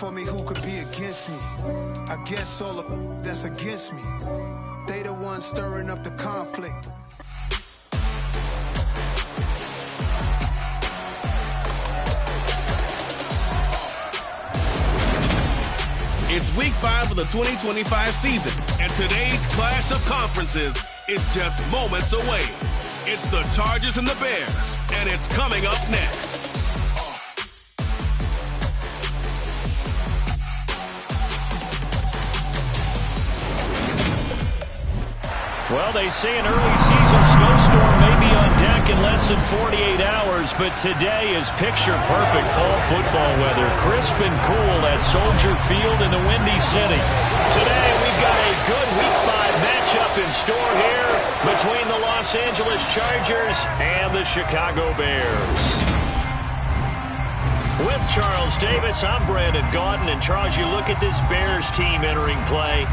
for me, who could be against me? I guess all the that's against me. They the ones stirring up the conflict. It's week 5 of the 2025 season, and today's clash of conferences is just moments away. It's the Chargers and the Bears, and it's coming up next. Well, they say an early season snowstorm may be on deck in less than 48 hours, but today is picture-perfect fall football weather. Crisp and cool at Soldier Field in the Windy City. Today, we've got a good Week 5 matchup in store here between the Los Angeles Chargers and the Chicago Bears. With Charles Davis, I'm Brandon Gaudin. And Charles, you look at this Bears team entering play.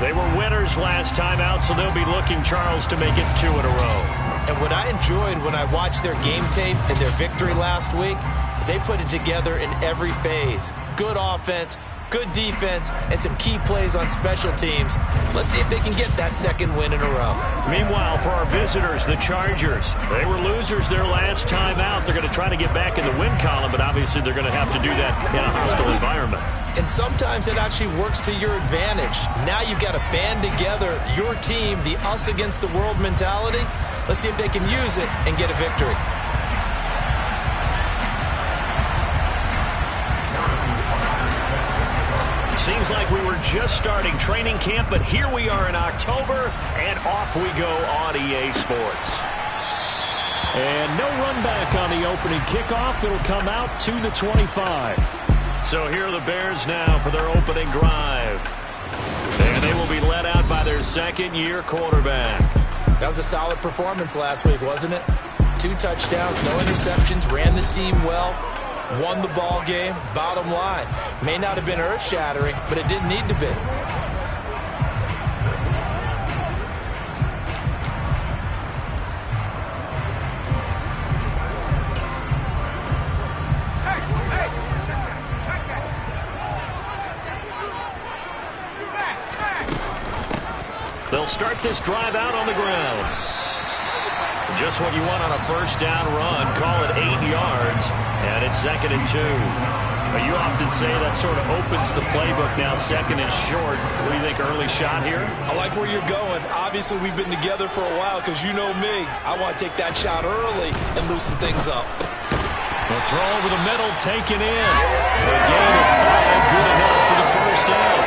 They were winners last time out, so they'll be looking, Charles, to make it 2 in a row. And what I enjoyed when I watched their game tape and their victory last week is they put it together in every phase. Good offense, good defense, and some key plays on special teams. Let's see if they can get that second win in a row. Meanwhile, for our visitors, the Chargers, they were losers their last time out. They're going to try to get back in the win column, but obviously they're going to have to do that in a hostile environment. And sometimes it actually works to your advantage. Now you've got to band together your team, the us against the world mentality. Let's see if they can use it and get a victory. Seems like we were just starting training camp, but here we are in October, and off we go on EA Sports. And no run back on the opening kickoff. It'll come out to the 25. So here are the Bears now for their opening drive. And they will be led out by their second-year quarterback. That was a solid performance last week, wasn't it? 2 touchdowns, no interceptions, ran the team well, won the ball game. Bottom line, may not have been earth-shattering, but it didn't need to be. They'll start this drive out on the ground. Just what you want on a first down run. Call it 8 yards, and it's 2nd and 2. But you often say that sort of opens the playbook now, 2nd and short. What do you think, early shot here? I like where you're going. Obviously, we've been together for a while because you know me. I want to take that shot early and loosen things up. The throw over the middle, taken in. The gain of 5, good enough for the first down.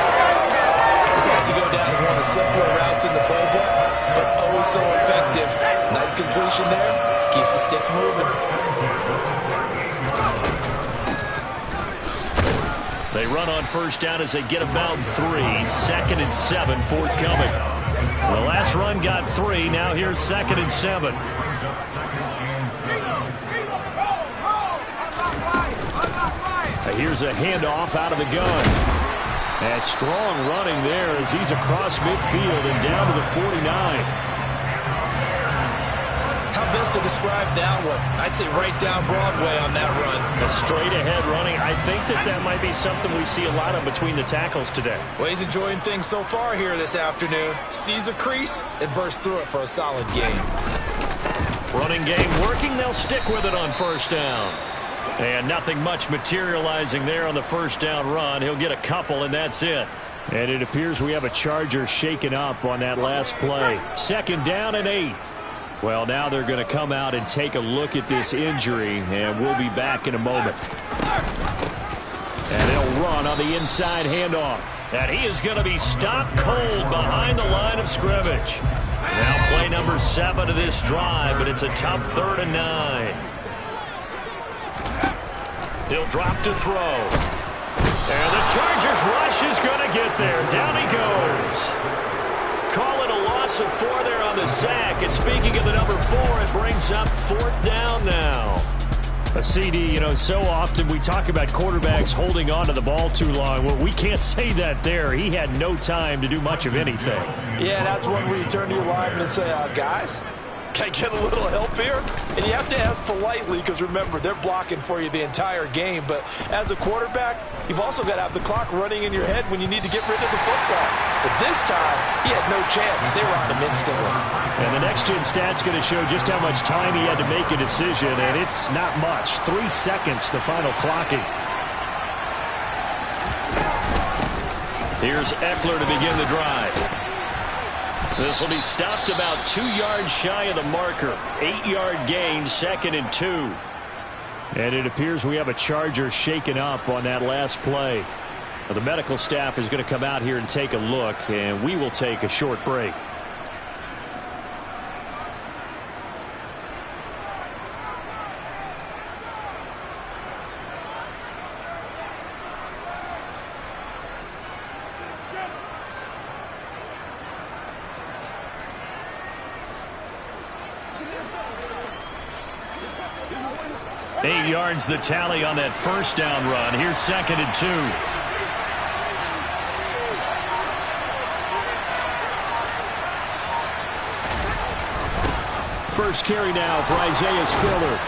This has to go down as one of the simpler routes in the playbook, but oh so effective. Nice completion there. Keeps the sticks moving. They run on first down as they get about 3. 2nd and 7, forthcoming. The last run got 3. Now here's 2nd and 7. Here's a handoff out of the gun. And strong running there as he's across midfield and down to the 49. How best to describe that one? I'd say right down Broadway on that run. A straight ahead running. I think that might be something we see a lot of between the tackles today. Well, he's enjoying things so far here this afternoon. Sees a crease and bursts through it for a solid game. Running game working. They'll stick with it on first down. And nothing much materializing there on the first down run. He'll get a couple, and that's it. And it appears we have a Charger shaken up on that last play. 2nd down and 8. Well, now they're going to come out and take a look at this injury, and we'll be back in a moment. And they'll run on the inside handoff. And he is going to be stopped cold behind the line of scrimmage. Now play number 7 of this drive, but it's a tough 3rd and 9. He'll drop to throw. And the Chargers rush is going to get there. Down he goes. Call it a loss of 4 there on the sack. And speaking of the number 4, it brings up 4th down now. A CD, you know, so often we talk about quarterbacks holding on to the ball too long. Well, we can't say that there. He had no time to do much of anything. Yeah, that's one where you turn to your lineman and say, guys, can I get a little help here? And you have to ask politely because, remember, they're blocking for you the entire game. But as a quarterback, you've also got to have the clock running in your head when you need to get rid of the football. But this time, he had no chance. They were on him instantly. And the next-gen stat's going to show just how much time he had to make a decision, and it's not much. 3 seconds, the final clocking. Here's Eckler to begin the drive. This will be stopped about 2 yards shy of the marker. 8-yard gain, 2nd and 2. And it appears we have a Charger shaken up on that last play. Now, the medical staff is going to come out here and take a look, and we will take a short break. Eight yards the tally on that first down run. Here's 2nd and 2. First carry now for Isaiah Spiller.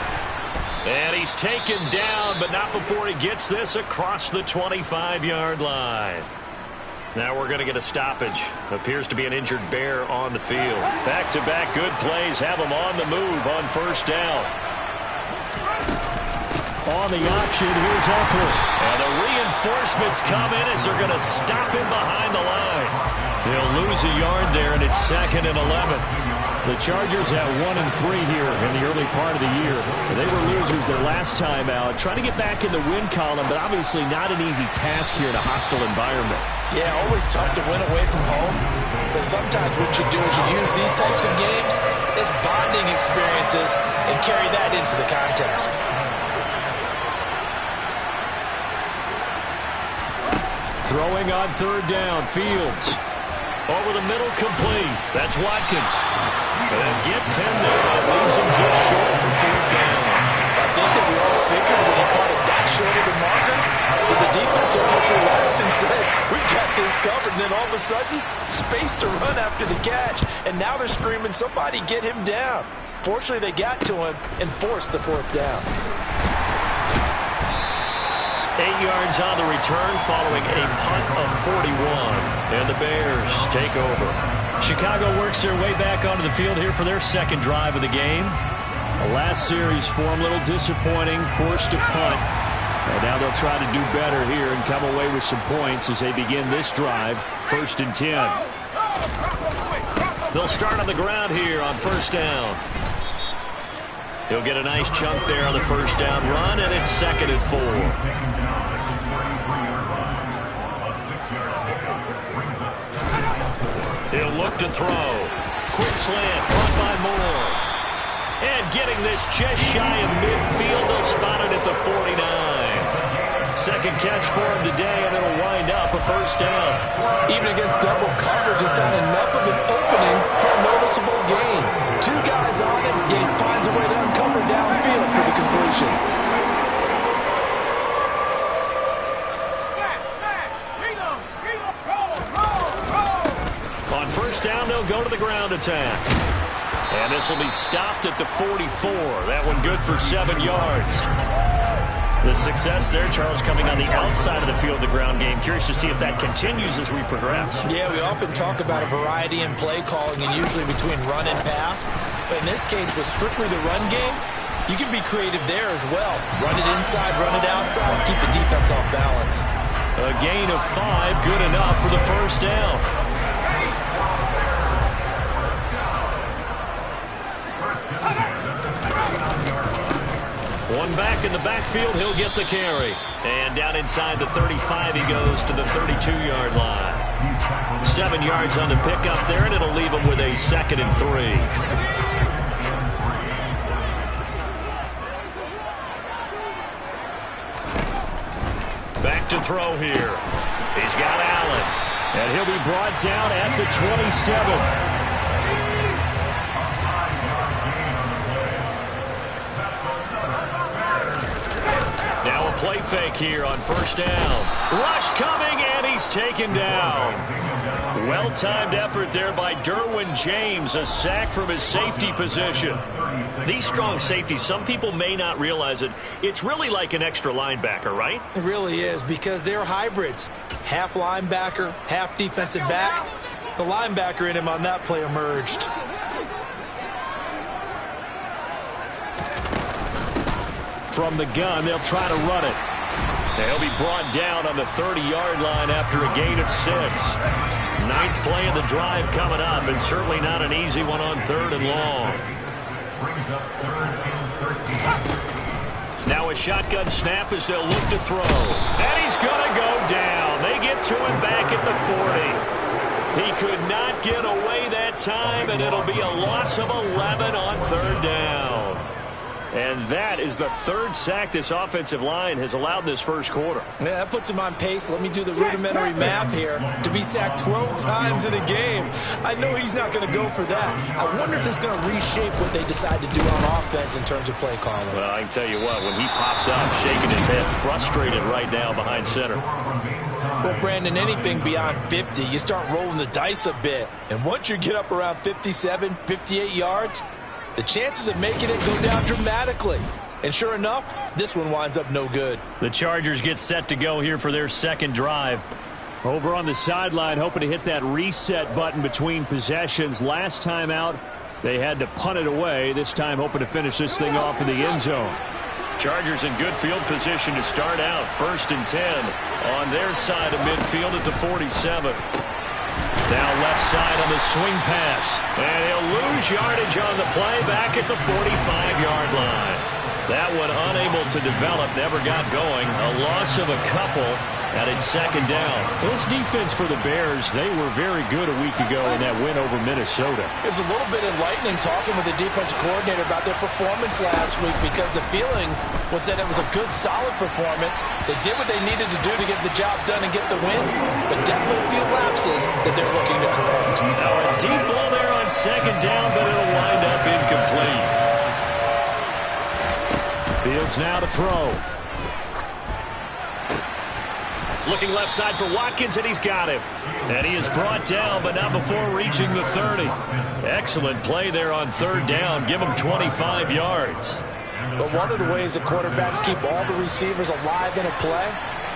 And he's taken down, but not before he gets this across the 25-yard line. Now we're going to get a stoppage. Appears to be an injured Bear on the field. Back-to-back good plays have him on the move on first down. On the option, here's Eckler. And the reinforcements come in as they're going to stop him behind the line. They'll lose a yard there, and it's 2nd and 11. The Chargers at 1-3 here in the early part of the year. They were losers their last time out, trying to get back in the win column, but obviously not an easy task here in a hostile environment. Yeah, always tough to win away from home. But sometimes what you do is you use these types of games as bonding experiences and carry that into the contest. Throwing on third down, Fields. Over the middle, complete. That's Watkins. And get 10 there. That leaves him just short for 4th down. I think that we all figured when he caught it that short of the marker, but the defense almost relaxed and said, we got this covered. And then all of a sudden, space to run after the catch. And now they're screaming, somebody get him down. Fortunately, they got to him and forced the 4th down. 8 yards on the return following a punt of 41. And the Bears take over. Chicago works their way back onto the field here for their second drive of the game. The last series for them, a little disappointing, forced to punt. And now they'll try to do better here and come away with some points as they begin this drive, 1st and 10. They'll start on the ground here on first down. He'll get a nice chunk there on the first down run, and it's 2nd and 4. He'll look to throw. Quick slant, caught by Moore. And getting this just shy of midfield, they'll spot it at the 49. Second catch for him today, and it'll wind up a first down. Even against double coverage, he found enough of an opening for a noticeable gain. 2 guys on him, yet he finds a way to uncover downfield for the completion. On first down, they'll go to the ground attack. And this will be stopped at the 44. That one good for 7 yards. The success there, Charles, coming on the outside of the field, the ground game. Curious to see if that continues as we progress. Yeah, we often talk about a variety in play calling and usually between run and pass. But in this case, with strictly the run game, you can be creative there as well. Run it inside, run it outside, keep the defense off balance. A gain of 5, good enough for the first down. One back in the backfield, he'll get the carry. And down inside the 35, he goes to the 32-yard line. 7 yards on the pickup there, and it'll leave him with a 2nd and 3. Back to throw here. He's got Allen. And he'll be brought down at the 27. play fake here on first down. Rush coming, and he's taken down. Well-timed effort there by Derwin James, a sack from his safety position. These strong safeties, some people may not realize it. It's really like an extra linebacker, right? It really is, because they're hybrids. Half linebacker, half defensive back. The linebacker in him on that play emerged. From the gun, they'll try to run it. They'll be brought down on the 30-yard line after a gain of 6. Ninth play of the drive coming up, and certainly not an easy one on 3rd and long. Now a shotgun snap as they'll look to throw. And he's going to go down. They get to him back at the 40. He could not get away that time, and it'll be a loss of 11 on 3rd down. And that is the 3rd sack this offensive line has allowed in this first quarter. Yeah, that puts him on pace. Let me do the rudimentary math here. To be sacked 12 times in a game, I know he's not going to go for that. I wonder if it's going to reshape what they decide to do on offense in terms of play calling. Well, I can tell you what, when he popped up, shaking his head, frustrated right now behind center. Well, Brandon, anything beyond 50, you start rolling the dice a bit. And once you get up around 57, 58 yards, the chances of making it go down dramatically. And sure enough, this one winds up no good. The Chargers get set to go here for their second drive. Over on the sideline, hoping to hit that reset button between possessions. Last time out, they had to punt it away. This time, hoping to finish this thing off in the end zone. Chargers in good field position to start out. 1st and 10 on their side of midfield at the 47. Now left side on the swing pass. And he'll lose yardage on the play back at the 45-yard line. That one unable to develop, never got going. A loss of a couple, and it's 2nd down. This defense for the Bears, they were very good a week ago in that win over Minnesota. It was a little bit enlightening talking with the defensive coordinator about their performance last week, because the feeling was that it was a good, solid performance. They did what they needed to do to get the job done and get the win, but definitely a few lapses that they're looking to correct. Now a deep ball there on 2nd down, but it'll wind up incomplete. Fields now to throw. Looking left side for Watkins, and he's got him. And he is brought down, but not before reaching the 30. Excellent play there on 3rd down. Give him 25 yards. But one of the ways that quarterbacks keep all the receivers alive in a play,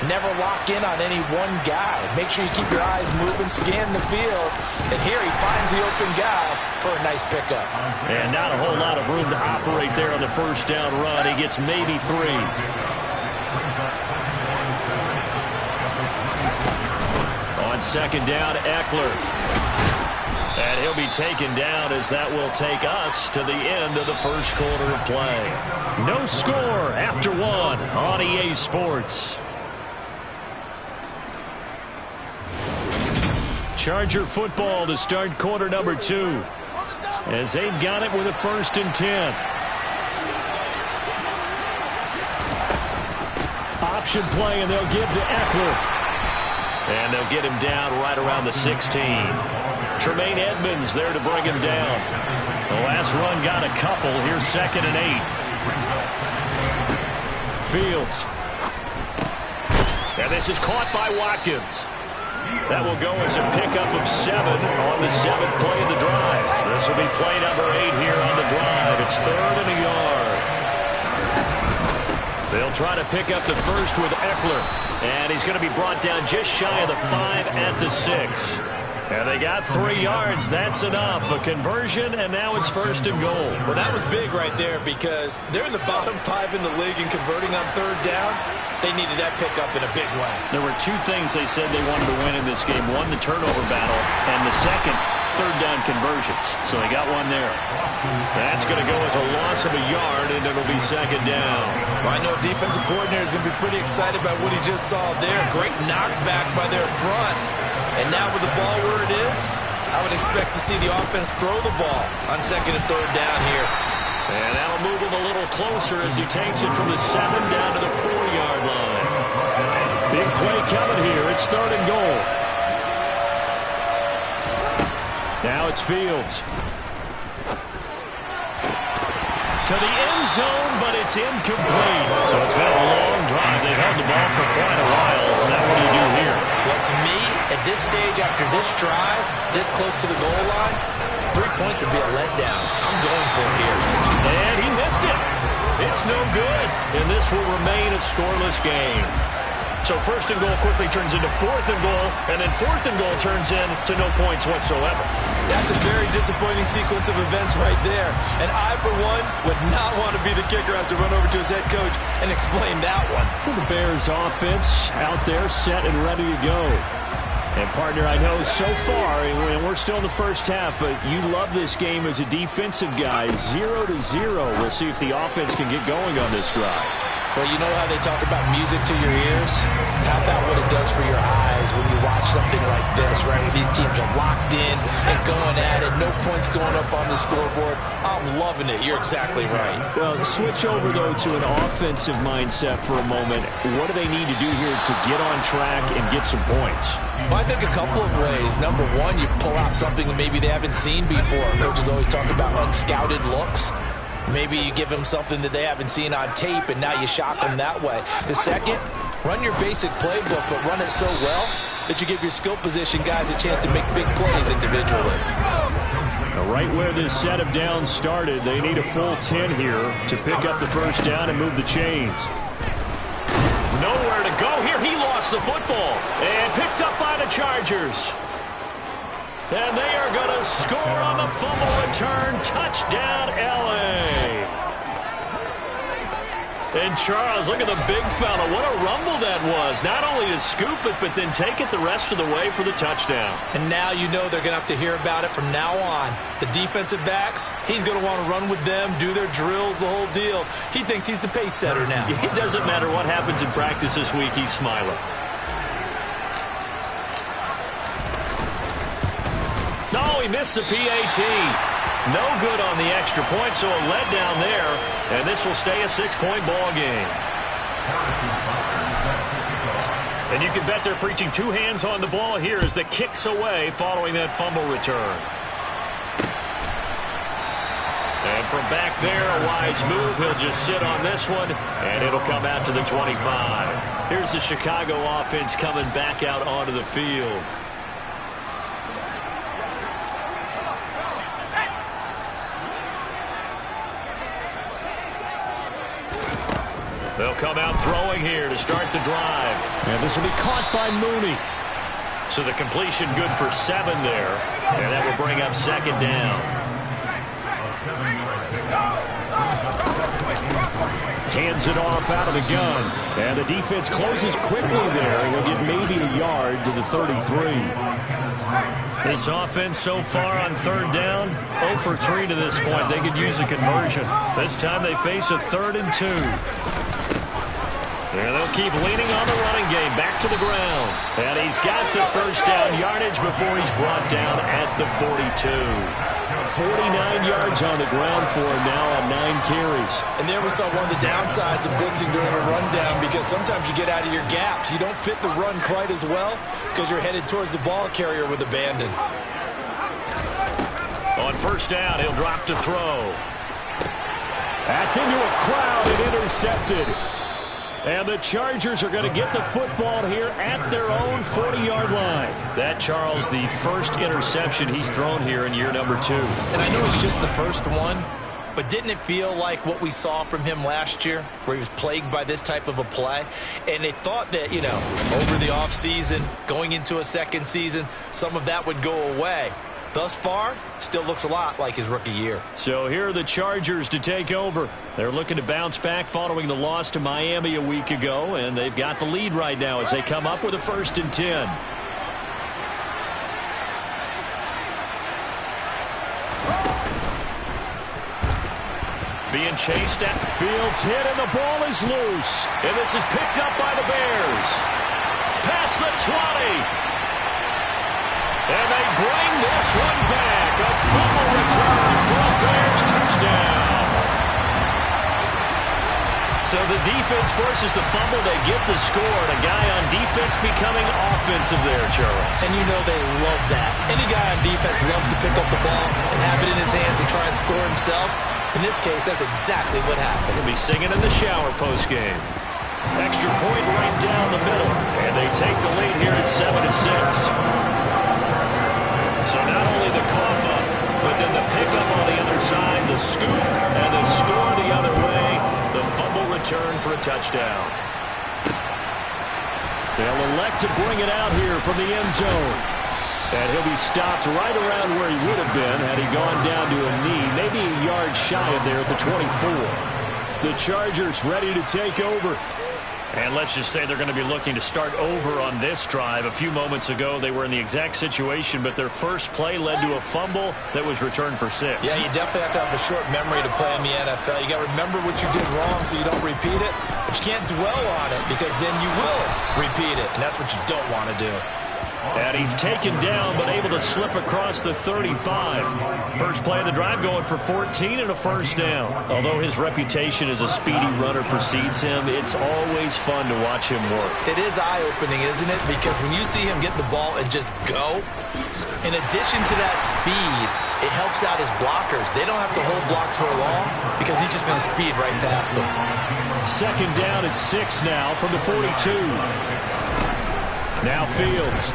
never lock in on any one guy. Make sure you keep your eyes moving, scan the field. And here he finds the open guy for a nice pickup. And not a whole lot of room to operate there on the 1st down run. He gets maybe 3. On 2nd down, Eckler. And he'll be taken down as that will take us to the end of the first quarter of play. No score after 1 on EA Sports. Charger football to start quarter number 2. As they've got it with a 1st and 10. Option play, and they'll give to Eckler. And they'll get him down right around the 16. Tremaine Edmonds there to bring him down. The last run got a couple. Here's 2nd and 8. Fields. And this is caught by Watkins. That will go as a pickup of 7 on the 7th play of the drive. This will be play number 8 here on the drive. It's 3rd and a yard. They'll try to pick up the first with Eckler. And he's going to be brought down just shy of the 5 at the 6. And they got 3 yards. That's enough. A conversion, and now it's 1st and goal. Well, that was big right there, because they're in the bottom 5 in the league in converting on 3rd down. They needed that pickup in a big way. There were 2 things they said they wanted to win in this game. One, the turnover battle, and the second, 3rd down conversions. So they got one there. That's going to go as a loss of a yard, and it'll be 2nd down. Well, I know defensive coordinator is going to be pretty excited about what he just saw there. Great knockback by their front. And now with the ball where it is, I would expect to see the offense throw the ball on 2nd and 3rd down here. And that'll move him a little closer as he takes it from the 7 down to the 4-yard line. Big play coming here. It's 3rd and goal. Now it's Fields. to the end zone, but it's incomplete. So it's been a long drive. They've held the ball for quite a while. Now what do you do here? Well, to me, at this stage, after this drive, this close to the goal line, 3 points would be a letdown. I'm going for it here. And he missed it. It's no good. And this will remain a scoreless game. So first and goal quickly turns into fourth and goal, and then fourth and goal turns into no points whatsoever. That's a very disappointing sequence of events right there. And I, for one, would not want to be the kicker who has to run over to his head coach and explain that one. The Bears offense out there set and ready to go. And, partner, I know so far, and we're still in the first half, but you love this game as a defensive guy. 0-0. We'll see if the offense can get going on this drive. Well, you know how they talk about music to your ears? How about what it does for your eyes when you watch something like this, right? When these teams are locked in and going at it, no points going up on the scoreboard. I'm loving it. You're exactly right. Well, switch over, though, to an offensive mindset for a moment. What do they need to do here to get on track and get some points? Well, I think a couple of ways. Number one, you pull out something that maybe they haven't seen before. Coaches always talk about unscouted looks. Maybe you give them something that they haven't seen on tape, and now you shock them that way. The second, run your basic playbook, but run it so well that you give your skill position guys a chance to make big plays individually. Now, right where this set of downs started, they need a full 10 here to pick up the first down and move the chains. Nowhere to go here. He lost the football and picked up by the Chargers. And they are going to score on the fumble return. Touchdown, L.A. And Charles, look at the big fella. What a rumble that was. Not only to scoop it, but then take it the rest of the way for the touchdown. And now you know they're going to have to hear about it from now on. The defensive backs, he's going to want to run with them, do their drills, the whole deal. He thinks he's the pace setter now. It doesn't matter what happens in practice this week. He's smiling. No, he missed the PAT. No good on the extra point, so a letdown there. And this will stay a 6-point ball game. And you can bet they're preaching two hands on the ball here as the kick's away following that fumble return. And from back there, a wise move. He'll just sit on this one, and it'll come out to the 25. Here's the Chicago offense coming back out onto the field. They'll come out throwing here to start the drive. And this will be caught by Mooney. So the completion good for 7 there. And that will bring up second down. Hands it off out of the gun. And the defense closes quickly there. And will get maybe a yard to the 33. This offense so far on third down, 0 for 3 to this point. They could use a conversion. This time they face a 3rd and 2. And they'll keep leaning on the running game. Back to the ground. And he's got the first down yardage before he's brought down at the 42. 49 yards on the ground for him now on 9 carries. And there we saw one of the downsides of blitzing during a rundown, because sometimes you get out of your gaps. You don't fit the run quite as well because you're headed towards the ball carrier with abandon. On first down, he'll drop to throw. That's into a crowd and intercepted. And the Chargers are going to get the football here at their own 40-yard line. That, Charles, the first interception he's thrown here in year number 2. And I know it's just the first one, but didn't it feel like what we saw from him last year, where he was plagued by this type of a play? And they thought that, you know, over the offseason, going into a second season, some of that would go away. Thus far, still looks a lot like his rookie year. So here are the Chargers to take over. They're looking to bounce back following the loss to Miami a week ago, and they've got the lead right now as they come up with a 1st and 10. Being chased at Fields hit, and the ball is loose. And this is picked up by the Bears. Past the 20. And they bring this one back. A fumble return for a Bears touchdown. So the defense forces the fumble. They get the score. And a guy on defense becoming offensive there, Charles. And you know they love that. Any guy on defense loves to pick up the ball and have it in his hands and try and score himself. In this case, that's exactly what happened. He'll be singing in the shower postgame. Extra point right down the middle. And they take the lead here at 7-6. So not only the cough up, but then the pickup on the other side, the scoop, and the score the other way. The fumble return for a touchdown. They'll elect to bring it out here from the end zone. And he'll be stopped right around where he would have been had he gone down to a knee, maybe a yard shy of there at the 24. The Chargers ready to take over. And let's just say they're going to be looking to start over on this drive. A few moments ago, they were in the exact situation, but their first play led to a fumble that was returned for 6. Yeah, you definitely have to have a short memory to play in the NFL. You got to remember what you did wrong so you don't repeat it, but you can't dwell on it because then you will repeat it, and that's what you don't want to do. And he's taken down, but able to slip across the 35. First play of the drive going for 14 and a first down. Although his reputation as a speedy runner precedes him, it's always fun to watch him work. It is eye-opening, isn't it? Because when you see him get the ball and just go, in addition to that speed, it helps out his blockers. They don't have to hold blocks for long because he's just going to speed right past them. Second down at 6 now from the 42. Now Fields.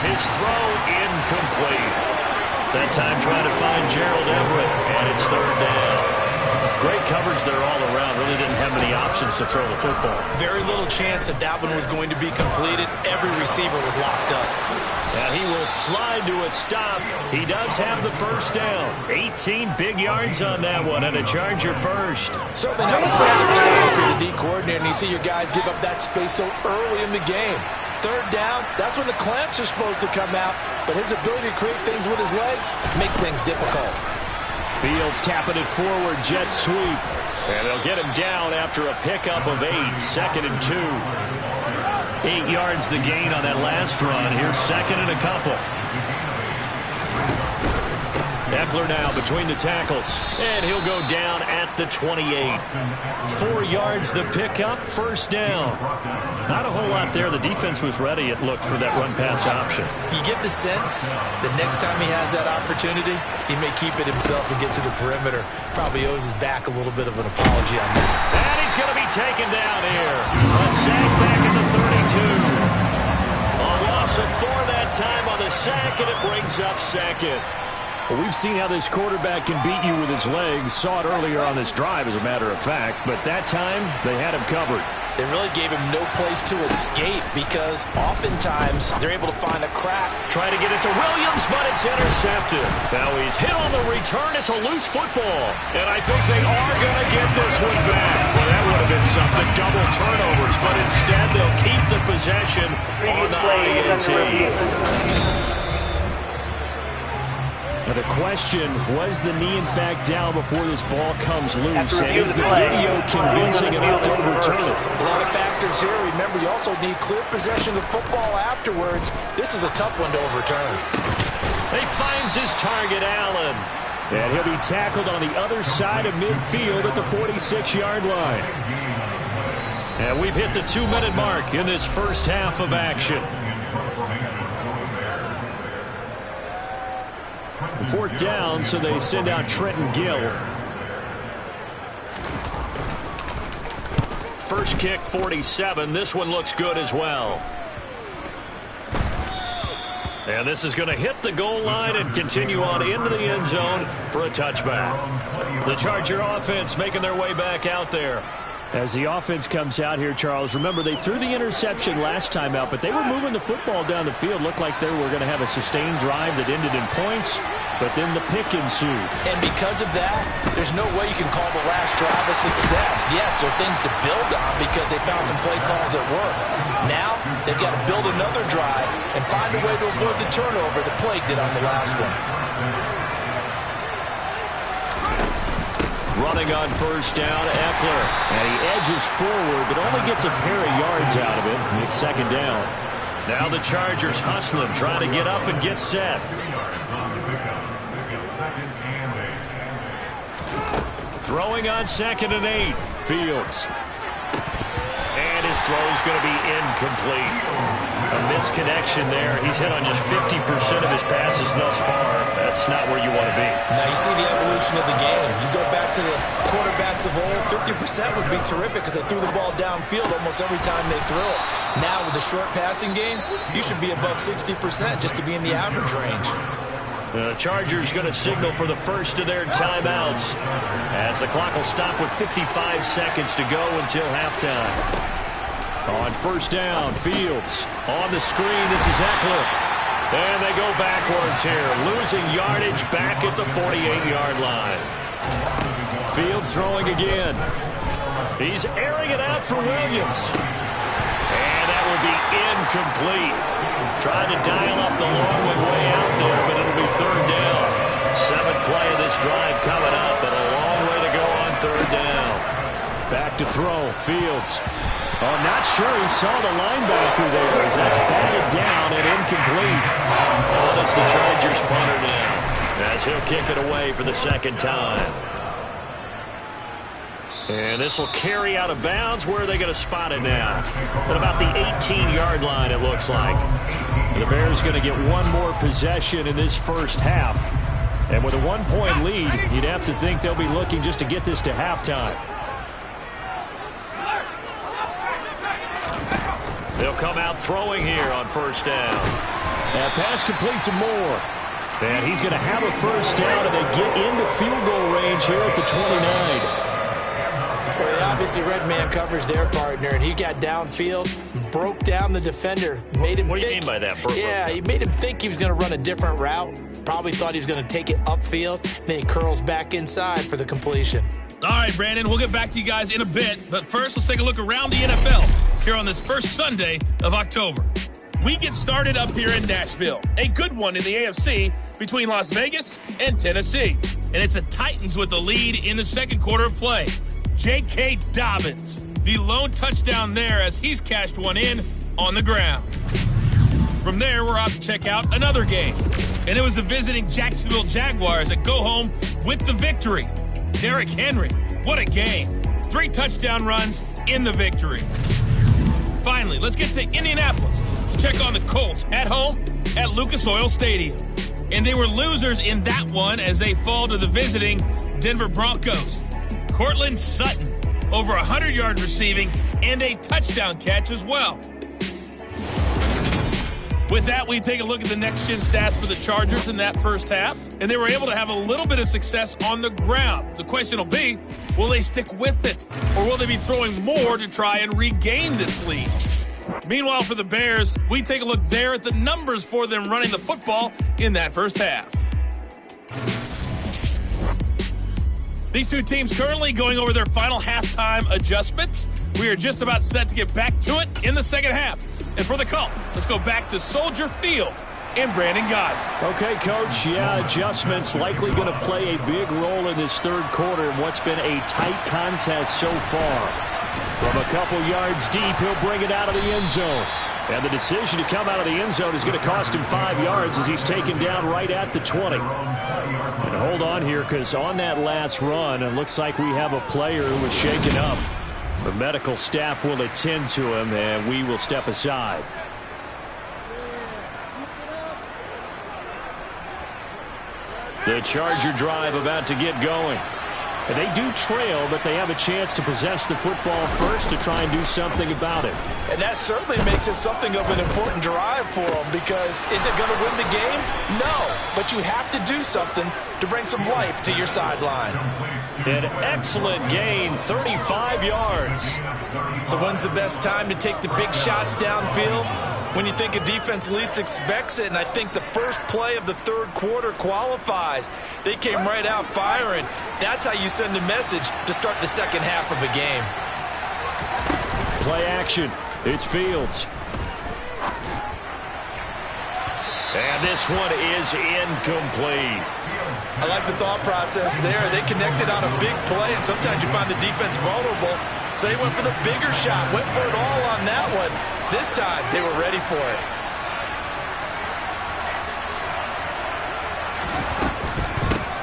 His throw incomplete. That time trying to find Gerald Everett, and it's third down. Great coverage there all around. Really didn't have many options to throw the football. Very little chance that one was going to be completed. Every receiver was locked up. And he will slide to a stop. He does have the first down. 18 big yards on that one, and a Charger first. Certainly not a if you're the D coordinator and you see your guys give up that space so early in the game. Third down, that's when the clamps are supposed to come out, but his ability to create things with his legs makes things difficult. Fields tapping it forward, jet sweep. And they'll get him down after a pickup of 8, 2nd and 2. 8 yards the gain on that last run. Here's 2nd and a couple. Eckler now between the tackles, and he'll go down at the 28. 4 yards the pickup, first down. Not a whole lot there. The defense was ready, it looked, for that run-pass option. You get the sense that next time he has that opportunity, he may keep it himself and get to the perimeter. Probably owes his back a little bit of an apology on that. And he's going to be taken down here. A sack back at the 32. A loss of 4 that time on the sack, and it brings up 2nd. Well, we've seen how this quarterback can beat you with his legs. Saw it earlier on this drive, as a matter of fact. But that time, they had him covered. They really gave him no place to escape because oftentimes they're able to find a crack. Trying to get it to Williams, but it's intercepted. Now he's hit on the return. It's a loose football. And I think they are going to get this one back. Well, that would have been something. Double turnovers. But instead, they'll keep the possession on the INT. Now the question, was the knee in fact down before this ball comes loose? And is the video convincing enough to overturn it? A lot of factors here. Remember, you also need clear possession of the football afterwards. This is a tough one to overturn. He finds his target, Allen. And he'll be tackled on the other side of midfield at the 46-yard line. And we've hit the 2-minute mark in this first half of action. Fourth down, so they send out Trenton Gill. First kick, 47. This one looks good as well. And this is going to hit the goal line and continue on into the end zone for a touchback. The Charger offense making their way back out there. As the offense comes out here, Charles, remember they threw the interception last time out, but they were moving the football down the field. Looked like they were going to have a sustained drive that ended in points, but then the pick ensued. And because of that, there's no way you can call the last drive a success. Yes, there are things to build on because they found some play calls that work. Now, they've got to build another drive and find a way to avoid the turnover that plagued it on the last one. Running on first down, Eckler. And he edges forward, but only gets a pair of yards out of it. And it's second down. Now the Chargers hustling, trying to get up and get set. Throwing on 2nd and 8. Fields. And his throw is going to be incomplete. A misconnection there. He's hit on just 50% of his passes thus far. That's not where you want to be. Now you see the evolution of the game. You go back to the quarterbacks of old, 50% would be terrific because they threw the ball downfield almost every time they threw it. Now with the short passing game, you should be above 60% just to be in the average range. The Chargers going to signal for the first of their timeouts as the clock will stop with 55 seconds to go until halftime. On first down, Fields on the screen. This is Eckler. And they go backwards here, losing yardage back at the 48-yard line. Fields throwing again. He's airing it out for Williams. And that will be incomplete. Tried to dial up the long way out there, but it'll be third down. 7th play of this drive coming up, but a long way to go on third down. Back to throw, Fields. Oh, not sure he saw the linebacker there as that's batted down and incomplete. On as the Chargers punter now, as he'll kick it away for the second time. And this will carry out of bounds. Where are they going to spot it now? At about the 18-yard line, it looks like. The Bears going to get one more possession in this first half. And with a 1-point lead, you'd have to think they'll be looking just to get this to halftime. They'll come out throwing here on first down. That pass complete to Moore. And he's going to have a first down, and they get into field goal range here at the 29. Well, they obviously red man coverage their partner, and he got downfield, broke down the defender, made him. What do you mean by that? Yeah, he made him think he was going to run a different route. Probably thought he was going to take it upfield. Then he curls back inside for the completion. All right, Brandon, we'll get back to you guys in a bit. But first, let's take a look around the NFL here on this first Sunday of October. We get started up here in Nashville, a good one in the AFC between Las Vegas and Tennessee. And it's the Titans with the lead in the second quarter of play. J.K. Dobbins, the lone touchdown there as he's cashed one in on the ground. From there, we're off to check out another game. And it was the visiting Jacksonville Jaguars that go home with the victory. Derrick Henry, what a game. 3 touchdown runs in the victory. Finally, let's get to Indianapolis to check on the Colts at home at Lucas Oil Stadium. And they were losers in that one as they fall to the visiting Denver Broncos. Cortland Sutton, over 100 yards receiving and a touchdown catch as well. With that, we take a look at the next-gen stats for the Chargers in that first half, and they were able to have a little bit of success on the ground. The question will be, will they stick with it, or will they be throwing more to try and regain this lead? Meanwhile, for the Bears, we take a look there at the numbers for them running the football in that first half. These two teams currently going over their final halftime adjustments. We are just about set to get back to it in the second half. And for the call, let's go back to Soldier Field and Brandon Gott. Okay, Coach, adjustments likely going to play a big role in this third quarter in what's been a tight contest so far. From a couple yards deep, he'll bring it out of the end zone. And the decision to come out of the end zone is going to cost him 5 yards as he's taken down right at the 20. And hold on here, because on that last run, it looks like we have a player who was shaken up. The medical staff will attend to him, and we will step aside. The Charger drive about to get going. And they do trail, but they have a chance to possess the football first to try and do something about it. And that certainly makes it something of an important drive for them, because is it going to win the game? No, but you have to do something to bring some life to your sideline. An excellent gain, 35 yards. So when's the best time to take the big shots downfield? When you think a defense least expects it, and I think the first play of the third quarter qualifies. They came right out firing. That's how you send a message to start the second half of a game. Play action. It's Fields. And this one is incomplete. I like the thought process there. They connected on a big play, and sometimes you find the defense vulnerable. So they went for the bigger shot, went for it all on that one. This time, they were ready for it.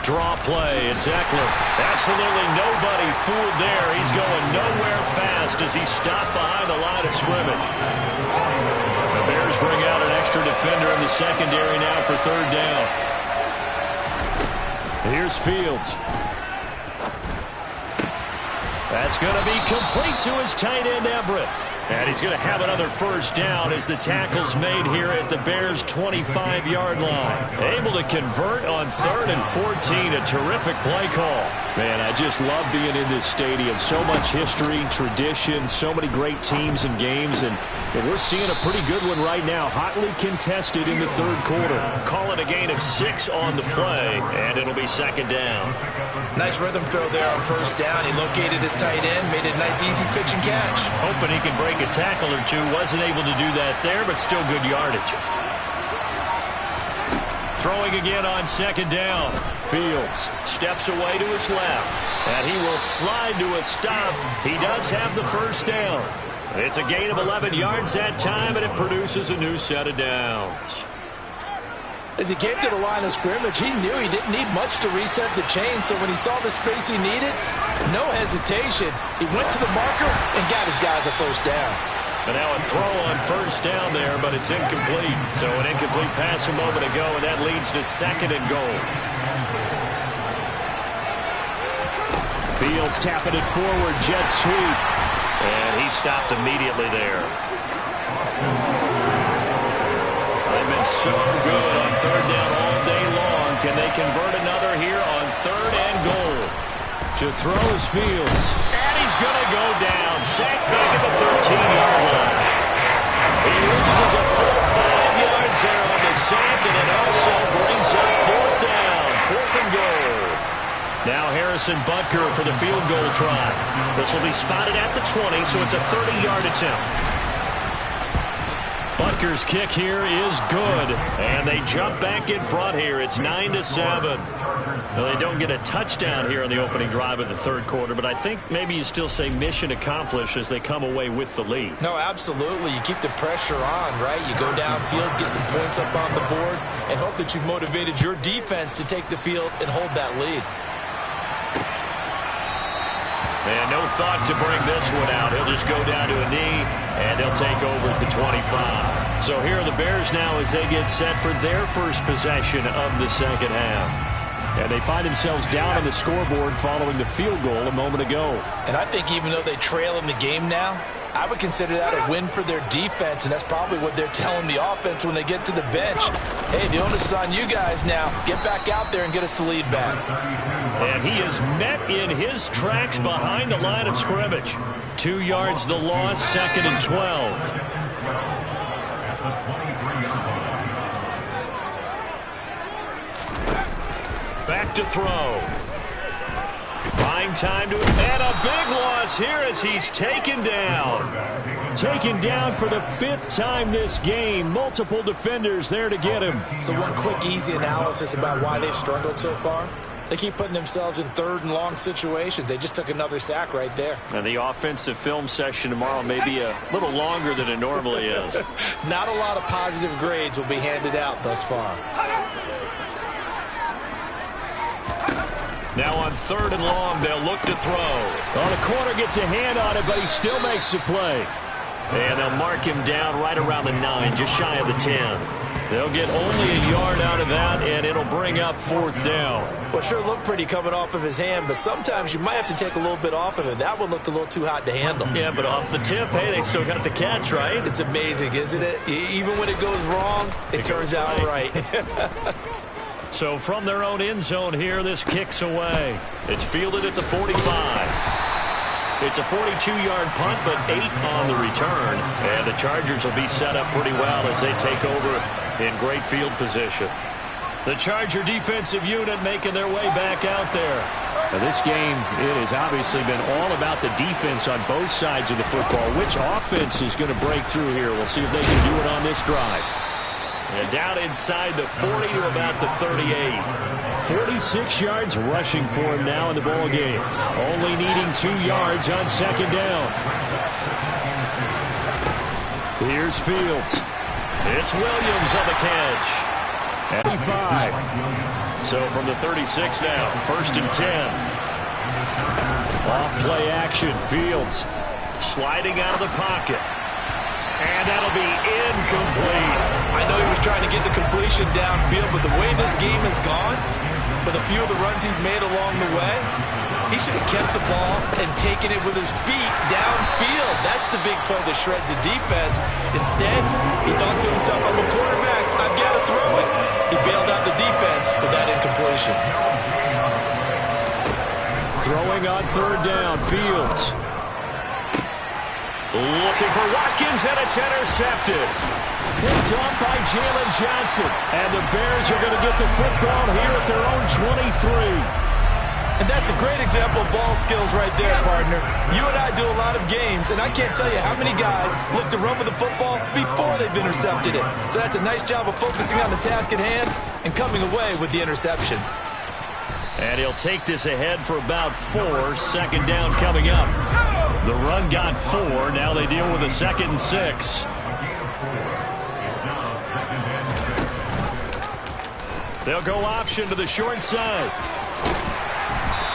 Draw play. It's Eckler. Absolutely nobody fooled there. He's going nowhere fast as he stopped behind the line of scrimmage. The Bears bring out an extra defender in the secondary now for third down. Here's Fields. That's going to be complete to his tight end, Everett. And he's going to have another first down as the tackle's made here at the Bears' 25-yard line. Able to convert on 3rd and 14. A terrific play call. Man, I just love being in this stadium. So much history, tradition, so many great teams and games, and we're seeing a pretty good one right now. Hotly contested in the third quarter. Call it a gain of 6 on the play, and it'll be second down. Nice rhythm throw there on first down. He located his tight end, made it a nice easy pitch and catch. Hoping he can break a tackle or two. Wasn't able to do that there, but still good yardage. Throwing again on second down. Fields steps away to his left, and he will slide to a stop. He does have the first down. It's a gain of 11 yards that time, and it produces a new set of downs. As he came to the line of scrimmage, he knew he didn't need much to reset the chain, so when he saw the space he needed, no hesitation. He went to the marker and got his guys a first down. And now a throw on first down there, but it's incomplete. So an incomplete pass a moment ago, and that leads to 2nd and goal. Fields tapping it forward, jet sweep. And he stopped immediately there. They've been so good on third down all day long. Can they convert another here on 3rd and goal? To throw is Fields. And he's going to go down. Sacked back at the 13-yard line. He loses a full 5 yards there on the sack, and it also brings up 4th down. 4th and goal. Now Harrison Butker for the field goal try. This will be spotted at the 20, so it's a 30-yard attempt. Butker's kick here is good, and they jump back in front here. It's 9-7. Well, they don't get a touchdown here on the opening drive of the third quarter, but I think maybe you still say mission accomplished as they come away with the lead. No, absolutely. You keep the pressure on, right? You go downfield, get some points up on the board, and hope that you've motivated your defense to take the field and hold that lead. And no thought to bring this one out. He'll just go down to a knee, and he'll take over at the 25. So here are the Bears now as they get set for their first possession of the second half. And they find themselves down on the scoreboard following the field goal a moment ago. And I think even though they trail in the game now, I would consider that a win for their defense, and that's probably what they're telling the offense when they get to the bench. Hey, the onus is on you guys now. Get back out there and get us the lead back. And he is met in his tracks behind the line of scrimmage. 2 yards the loss, 2nd and 12. Back to throw. Buying time to, and a big loss here as he's taken down. Taken down for the 5th time this game. Multiple defenders there to get him. So one quick, easy analysis about why they've struggled so far. They keep putting themselves in 3rd and long situations. They just took another sack right there. And the offensive film session tomorrow may be a little longer than it normally is. Not a lot of positive grades will be handed out thus far. Now on 3rd and long, they'll look to throw. Well, the corner gets a hand on it, but he still makes the play. And they'll mark him down right around the 9, just shy of the 10. They'll get only a yard out of that, and it'll bring up 4th down. Well, sure looked pretty coming off of his hand, but sometimes you might have to take a little bit off of it. That one looked a little too hot to handle. Yeah, but off the tip, hey, they still got the catch, right? It's amazing, isn't it? Even when it goes wrong, it turns out right. So from their own end zone here, this kicks away. It's fielded at the 45. It's a 42-yard punt, but 8 on the return. And the Chargers will be set up pretty well as they take over in great field position. The Charger defensive unit making their way back out there. Now this game, it has obviously been all about the defense on both sides of the football. Which offense is going to break through here? We'll see if they can do it on this drive. And down inside the 40 to about the 38. 46 yards rushing for him now in the ball game. Only needing 2 yards on 2nd down. Here's Fields. It's Williams on the catch. 85. So from the 36 now, 1st and 10. Off play action. Fields sliding out of the pocket. And that'll be incomplete. I know he was trying to get the completion downfield, but the way this game has gone, with a few of the runs he's made along the way, he should have kept the ball and taken it with his feet downfield. That's the big play that shreds the defense. Instead, he thought to himself, I'm a quarterback, I've got to throw it. He bailed out the defense with that incompletion. Throwing on third down, Fields. Looking for Watkins, and it's intercepted. Picked off by Jalen Johnson. And the Bears are going to get the football here at their own 23. And that's a great example of ball skills right there, partner. You and I do a lot of games, and I can't tell you how many guys look to run with the football before they've intercepted it. So that's a nice job of focusing on the task at hand and coming away with the interception. And he'll take this ahead for about 4. Second down coming up. The run got 4. Now they deal with a 2nd and 6. They'll go option to the short side.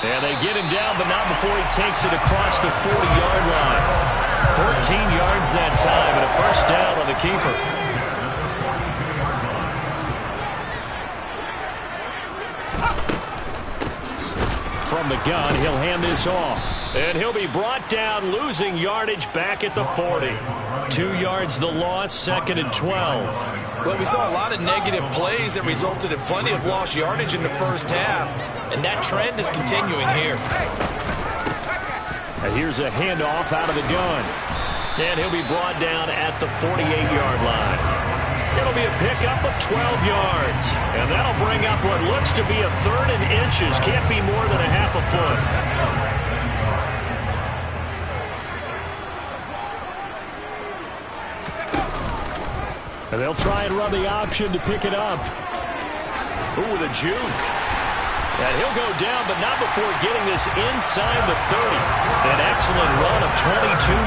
And they get him down, but not before he takes it across the 40-yard line. 14 yards that time, and a first down on the keeper. From the gun, he'll hand this off. And he'll be brought down, losing yardage back at the 40. 2 yards the loss, 2nd and 12. Well, we saw a lot of negative plays that resulted in plenty of lost yardage in the first half. And that trend is continuing here. And here's a handoff out of the gun. And he'll be brought down at the 48-yard line. It'll be a pickup of 12 yards. And that'll bring up what looks to be a 3rd and inches. Can't be more than a half a foot. And they'll try and run the option to pick it up. Ooh, with a juke. And he'll go down, but not before getting this inside the 30. An excellent run of 22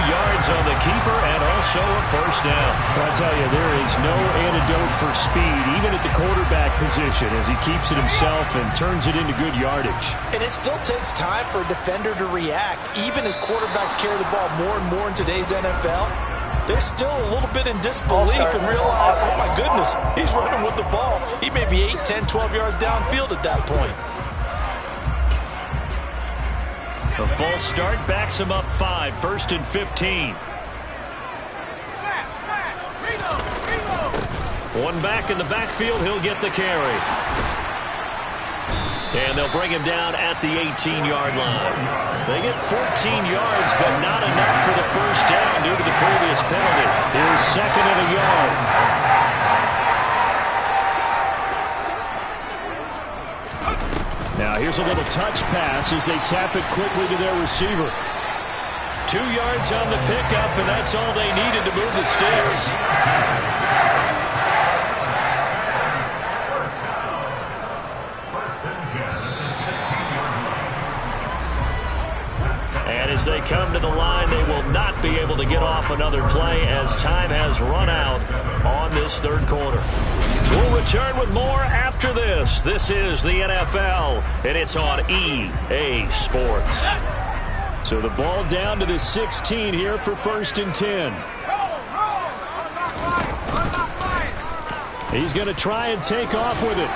yards on the keeper and also a first down. Well, I tell you, there is no antidote for speed, even at the quarterback position, as he keeps it himself and turns it into good yardage. And it still takes time for a defender to react. Even as quarterbacks carry the ball more and more in today's NFL, they're still a little bit in disbelief and realize, oh my goodness, he's running with the ball. He may be 8, 10, 12 yards downfield at that point. A false start backs him up 5, 1st and 15. One back in the backfield, he'll get the carry. And they'll bring him down at the 18-yard line. They get 14 yards, but not enough for the first down due to the previous penalty. Here's 2nd and a yard. Now here's a little touch pass as they tap it quickly to their receiver. 2 yards on the pickup, and that's all they needed to move the sticks. And as they come to the line, they will not be able to get off another play as time has run out on this 3rd quarter. We'll return with more after this. This is the NFL, and it's on EA Sports. So the ball down to the 16 here for 1st and 10. He's going to try and take off with it.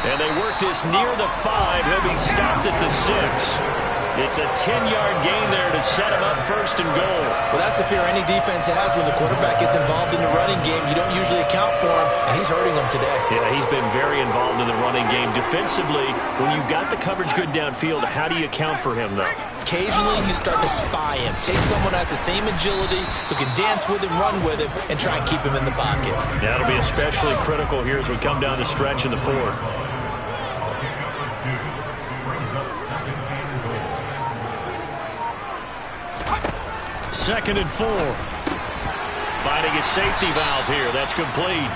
And they work this near the 5. He'll be stopped at the 6. It's a 10-yard gain there to set him up 1st and goal. Well, that's the fear any defense has when the quarterback gets involved in the running game. You don't usually account for him, and he's hurting them today. Yeah, he's been very involved in the running game. Defensively, when you've got the coverage good downfield, how do you account for him, though? Occasionally, you start to spy him. Take someone that has the same agility, who can dance with him, run with him, and try and keep him in the pocket. Yeah, that'll be especially critical here as we come down the stretch in the 4th. Second and 4. Finding a safety valve here. That's complete.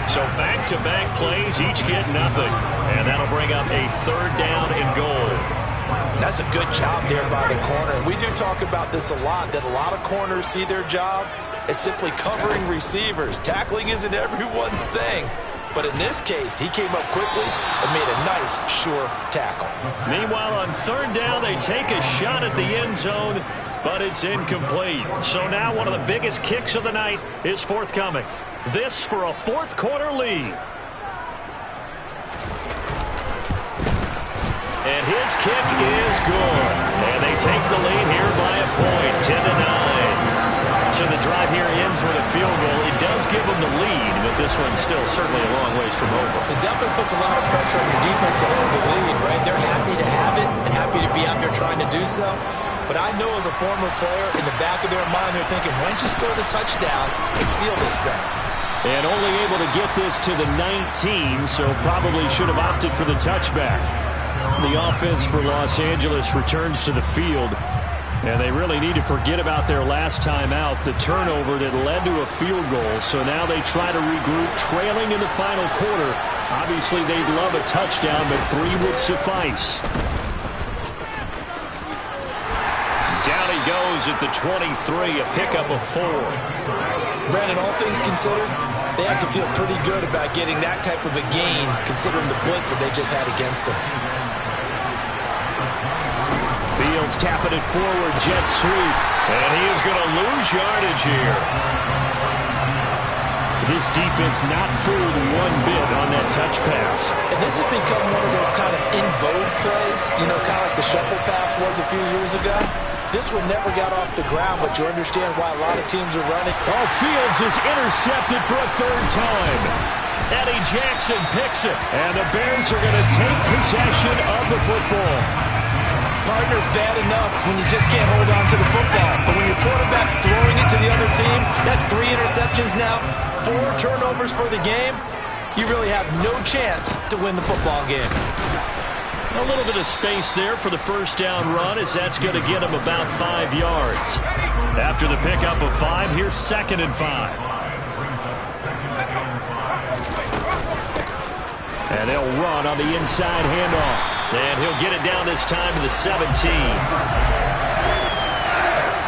So back-to-back plays, each get nothing. And that'll bring up a 3rd down and goal. That's a good job there by the corner. And we do talk about this a lot, that a lot of corners see their job as simply covering receivers. Tackling isn't everyone's thing. But in this case, he came up quickly and made a nice, sure tackle. Meanwhile, on 3rd down, they take a shot at the end zone. but it's incomplete. So now one of the biggest kicks of the night is forthcoming. This for a fourth-quarter lead. And his kick is good. And they take the lead here by a point, 10-9. So the drive here ends with a field goal. It does give them the lead, but this one's still certainly a long ways from over. It definitely puts a lot of pressure on your defense to hold the lead, right? They're happy to have it and happy to be out there trying to do so. But I know as a former player, in the back of their mind, they're thinking, why don't you score the touchdown and seal this thing? And only able to get this to the 19, so probably should have opted for the touchback. The offense for Los Angeles returns to the field, and they really need to forget about their last time out, the turnover that led to a field goal. So now they try to regroup, trailing in the final quarter. Obviously, they'd love a touchdown, but 3 would suffice. Down he goes at the 23, a pickup of 4. Brandon, all things considered, they have to feel pretty good about getting that type of a gain, considering the blitz that they just had against them. Fields tapping it forward, jet sweep. And he is going to lose yardage here. This defense not fooled one bit on that touch pass. And this has become one of those kind of in vogue plays, kind of like the shuffle pass was a few years ago. This one never got off the ground, but you understand why a lot of teams are running. Oh, Fields is intercepted for a 3rd time. Eddie Jackson picks it. And the Bears are going to take possession of the football. Partner's bad enough when you just can't hold on to the football. But when your quarterback's throwing it to the other team, that's 3 interceptions now, 4 turnovers for the game. You really have no chance to win the football game. A little bit of space there for the first down run, as that's going to get him about 5 yards. After the pickup of 5, here's 2nd and 5. And they'll run on the inside handoff. And he'll get it down this time to the 17.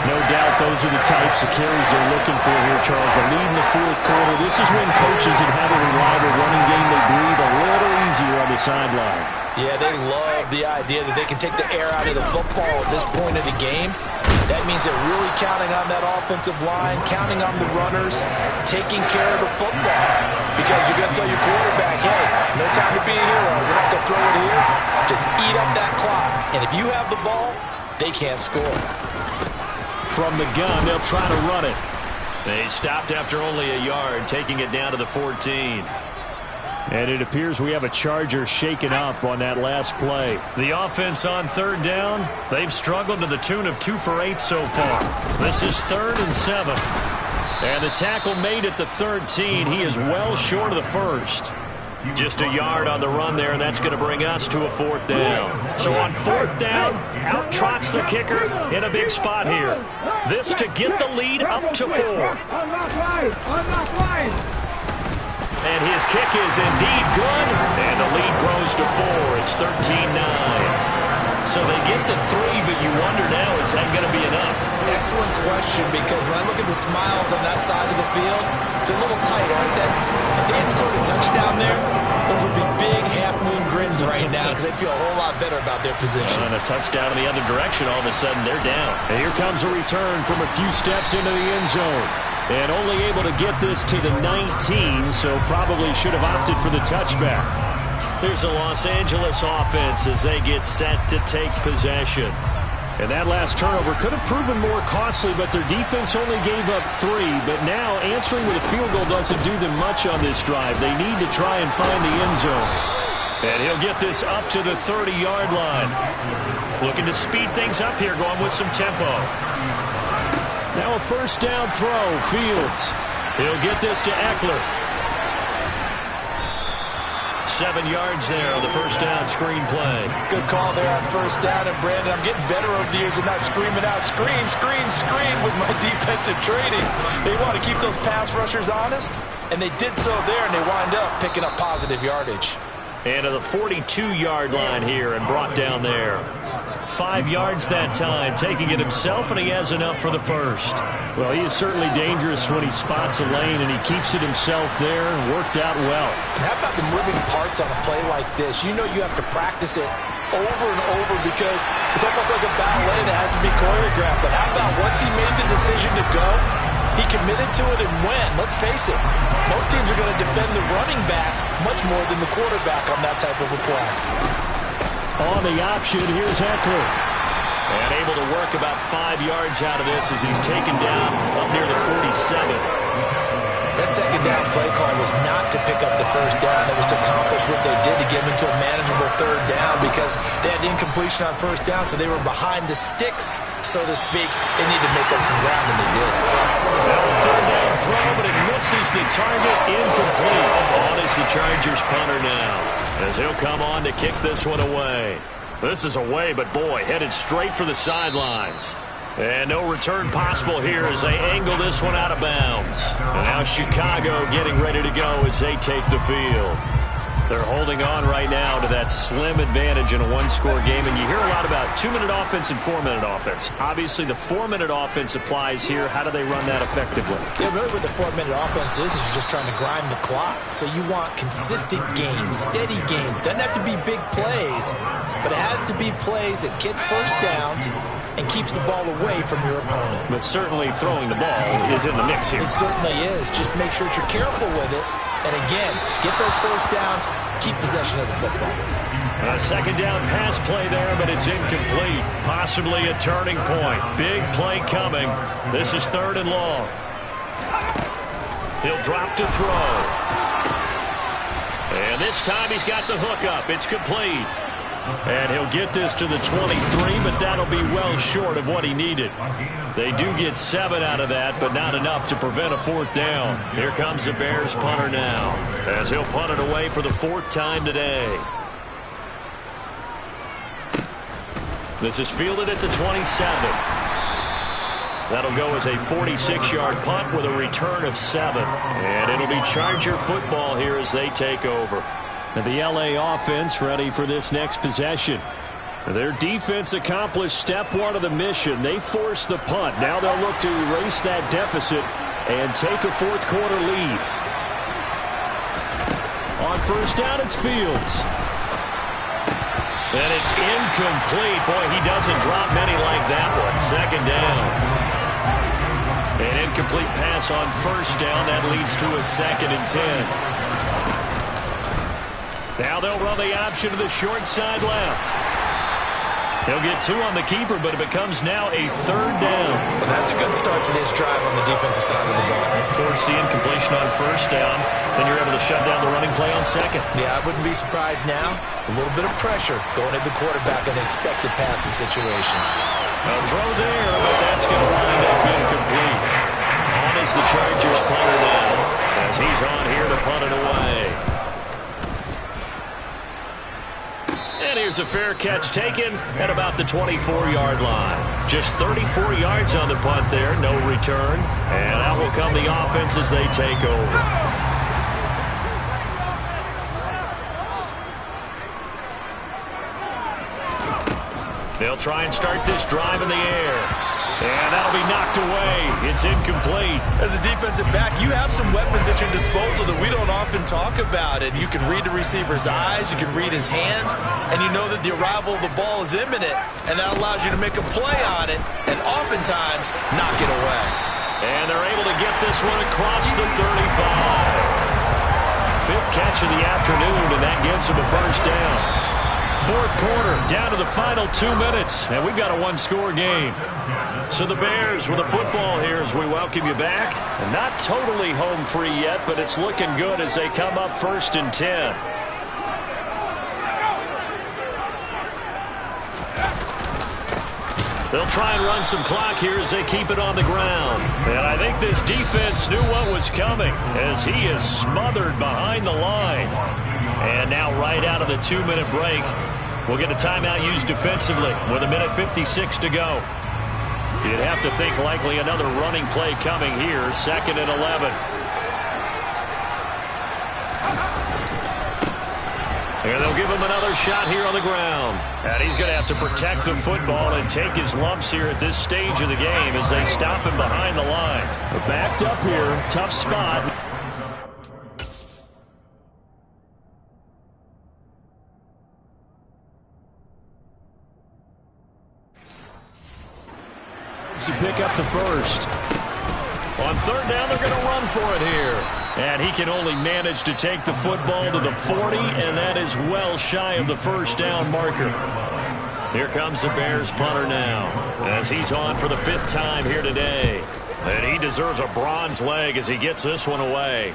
No doubt those are the types of carries they're looking for here, Charles. The lead in the 4th quarter. This is when coaches that have a reliable running game, they breathe a little easier on the sideline. Yeah, they love the idea that they can take the air out of the football at this point of the game. That means they're really counting on that offensive line, counting on the runners, taking care of the football. Because you're going to tell your quarterback, hey, no time to be a hero. We're not going to throw it here. Just eat up that clock. And if you have the ball, they can't score. From the gun, they'll try to run it. They stopped after only a yard, taking it down to the 14. And it appears we have a Charger shaken up on that last play. The offense on 3rd down, they've struggled to the tune of 2 for 8 so far. This is 3rd and 7. And the tackle made at the 13. He is well short of the 1st. Just a yard on the run there, and that's going to bring us to a 4th down. So on 4th down, out trots the kicker in a big spot here. This to get the lead up to 4. And his kick is indeed good, and the lead grows to 4. It's 13-9. So they get to 3, but you wonder now, is that going to be enough? Excellent question, because when I look at the smiles on that side of the field, it's a little tight, aren't they? If they had scored a touchdown there, those would be big half-moon grins right now, because they feel a whole lot better about their position. And a touchdown in the other direction, all of a sudden they're down. And here comes a return from a few steps into the end zone. And only able to get this to the 19, so probably should have opted for the touchback. Here's the Los Angeles offense as they get set to take possession. And that last turnover could have proven more costly, but their defense only gave up 3. But now answering with a field goal doesn't do them much on this drive. They need to try and find the end zone. And he'll get this up to the 30-yard line. Looking to speed things up here, going with some tempo. Now a 1st down throw, Fields. He'll get this to Eckler. 7 yards there on the 1st down screen play. Good call there on 1st down. And Brandon, I'm getting better over the years of not screaming out, screen, screen, screen with my defensive training. They want to keep those pass rushers honest, and they did so there, and they wind up picking up positive yardage. And to the 42-yard line here and brought down there. 5 yards that time, taking it himself, and he has enough for the 1st. Well, he is certainly dangerous when he spots a lane, and he keeps it himself there and worked out well. And how about the moving parts on a play like this? You know you have to practice it over and over because it's almost like a ballet that has to be choreographed. But how about once he made the decision to go, he committed to it and went. Let's face it, most teams are going to defend the running back much more than the quarterback on that type of a play. On the option, here's Eckler. And able to work about 5 yards out of this as he's taken down up near the 47. That second down play call was not to pick up the first down. It was to accomplish what they did to get them into a manageable third down because they had incompletion on first down, so they were behind the sticks, so to speak. They needed to make up some ground, and they did. Third down throw, but it misses the target. Incomplete. On is the Chargers punter now, as he'll come on to kick this one away. This is away, but boy, headed straight for the sidelines. And no return possible here as they angle this one out of bounds. And now Chicago getting ready to go as they take the field. They're holding on right now to that slim advantage in a one-score game. And you hear a lot about 2-minute offense and 4-minute offense. Obviously, the 4-minute offense applies here. How do they run that effectively? Yeah, really what the 4-minute offense is you're just trying to grind the clock. So you want consistent gains, steady gains. Doesn't have to be big plays, but it has to be plays that gets first downs and keeps the ball away from your opponent. But certainly throwing the ball is in the mix here. It certainly is. Just make sure that you're careful with it. And again, get those first downs, keep possession of the football. A second down pass play there, but it's incomplete. Possibly a turning point. Big play coming. This is 3rd and long. He'll drop to throw. And this time he's got the hook up. It's complete. And he'll get this to the 23, but that'll be well short of what he needed. They do get 7 out of that, but not enough to prevent a 4th down. Here comes the Bears punter now, as he'll punt it away for the 4th time today. This is fielded at the 27. That'll go as a 46-yard punt with a return of 7. And it'll be Charger football here as they take over. And the LA offense ready for this next possession. Their defense accomplished step 1 of the mission. They forced the punt. Now they'll look to erase that deficit and take a 4th quarter lead. On first down, it's Fields. And it's incomplete. Boy, he doesn't drop many like that one. Second down. An incomplete pass on first down. That leads to a 2nd and 10. Now they'll run the option to the short side left. He'll get 2 on the keeper, but it becomes now a 3rd down. Well, that's a good start to this drive on the defensive side of the ball. Force the incompletion on first down. Then you're able to shut down the running play on 2nd. Yeah, I wouldn't be surprised now. A little bit of pressure going at the quarterback in an expected passing situation. A throw there, but that's going to wind up incomplete. On is the Chargers punter now, as he's on here to punt it away. And here's a fair catch taken at about the 24-yard line. Just 34 yards on the punt there, no return. And out will come the offense as they take over. They'll try and start this drive in the air. And that'll be knocked away. It's incomplete. As a defensive back, you have some weapons at your disposal that we don't often talk about. And you can read the receiver's eyes, you can read his hands, and you know that the arrival of the ball is imminent. And that allows you to make a play on it and oftentimes knock it away. And they're able to get this one across the 35. 5th catch of the afternoon, and that gives them a first down. 4th quarter, down to the final 2 minutes, and we've got a 1-score game. So the Bears with the football here as we welcome you back. And not totally home free yet, but it's looking good as they come up 1st and 10. They'll try and run some clock here as they keep it on the ground. And I think this defense knew what was coming as he is smothered behind the line. And now right out of the 2-minute break, we'll get a timeout used defensively with 1:56 to go. You'd have to think likely another running play coming here, 2nd and 11. And they'll give him another shot here on the ground. And he's going to have to protect the football and take his lumps here at this stage of the game as they stop him behind the line. Backed up here, tough spot. to pick up the first. On third down, they're going to run for it here. And he can only manage to take the football to the 40, and that is well shy of the first down marker. Here comes the Bears punter now, as he's on for the 5th time here today. And he deserves a bronze leg as he gets this one away.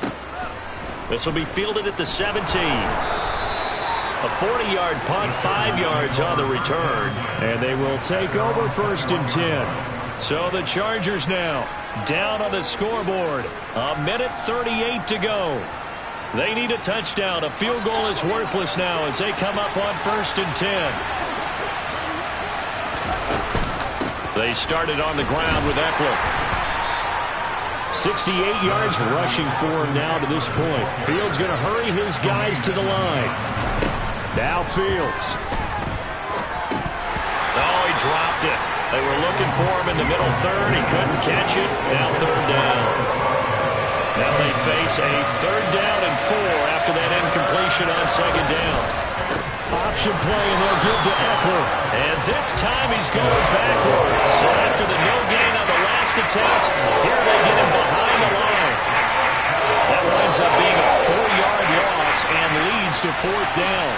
This will be fielded at the 17. A 40-yard punt, 5 yards on the return. And they will take over 1st and 10. So the Chargers now down on the scoreboard. 1:38 to go. They need a touchdown. A field goal is worthless now as they come up on 1st and 10. They started on the ground with Eckler. 68 yards rushing for him now to this point. Fields going to hurry his guys to the line. Now Fields. Oh, he dropped it. They were looking for him in the middle third. He couldn't catch it. Now 3rd down. Now they face a 3rd down and 4 after that incompletion on 2nd down. Option play, and they'll give to Eckler. And this time he's going backwards. So after the no gain on the last attempt, here they get him behind the line. That winds up being a 4-yard loss and leads to 4th down.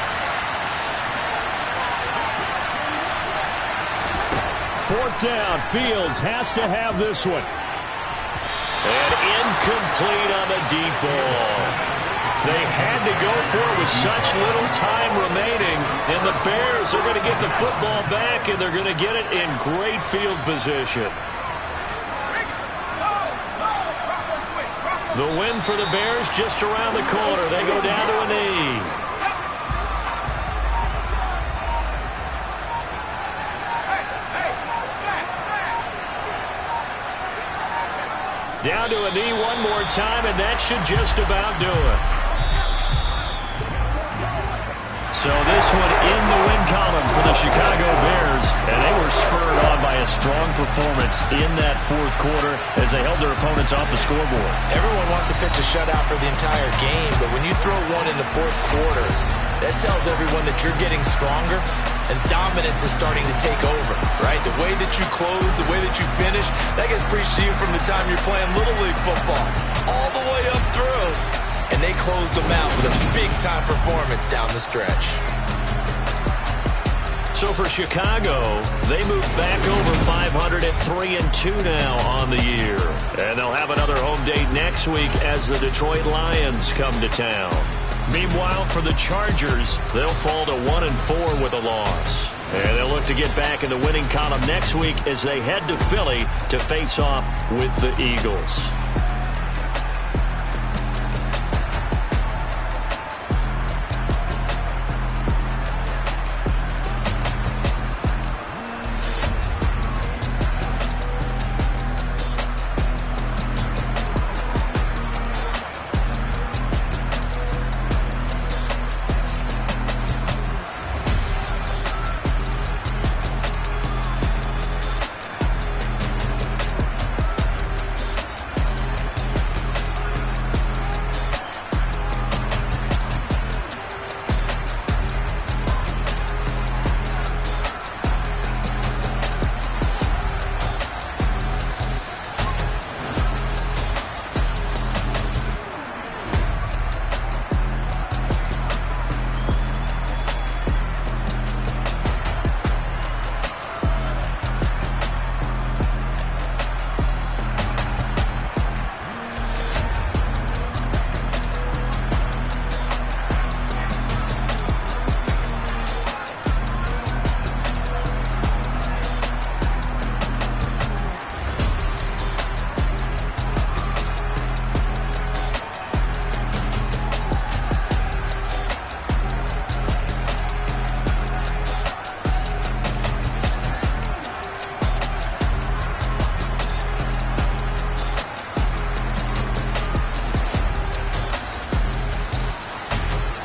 4th down, Fields has to have this one. And incomplete on the deep ball. They had to go for it with such little time remaining, and the Bears are going to get the football back, and they're going to get it in great field position. The win for the Bears just around the corner. They go down to a knee. Down to a knee one more time, and that should just about do it. So this one in the win column for the Chicago Bears, and they were spurred on by a strong performance in that 4th quarter as they held their opponents off the scoreboard. Everyone wants to pitch a shutout for the entire game, but when you throw one in the 4th quarter, that tells everyone that you're getting stronger and dominance is starting to take over, right? The way that you close, the way that you finish, that gets preached to you from the time you're playing Little League football all the way up through. And they closed them out with a big-time performance down the stretch. So for Chicago, they move back over 500 at 3-2 now on the year. And they'll have another home date next week as the Detroit Lions come to town. Meanwhile, for the Chargers, they'll fall to 1-4 with a loss. And they'll look to get back in the winning column next week as they head to Philly to face off with the Eagles.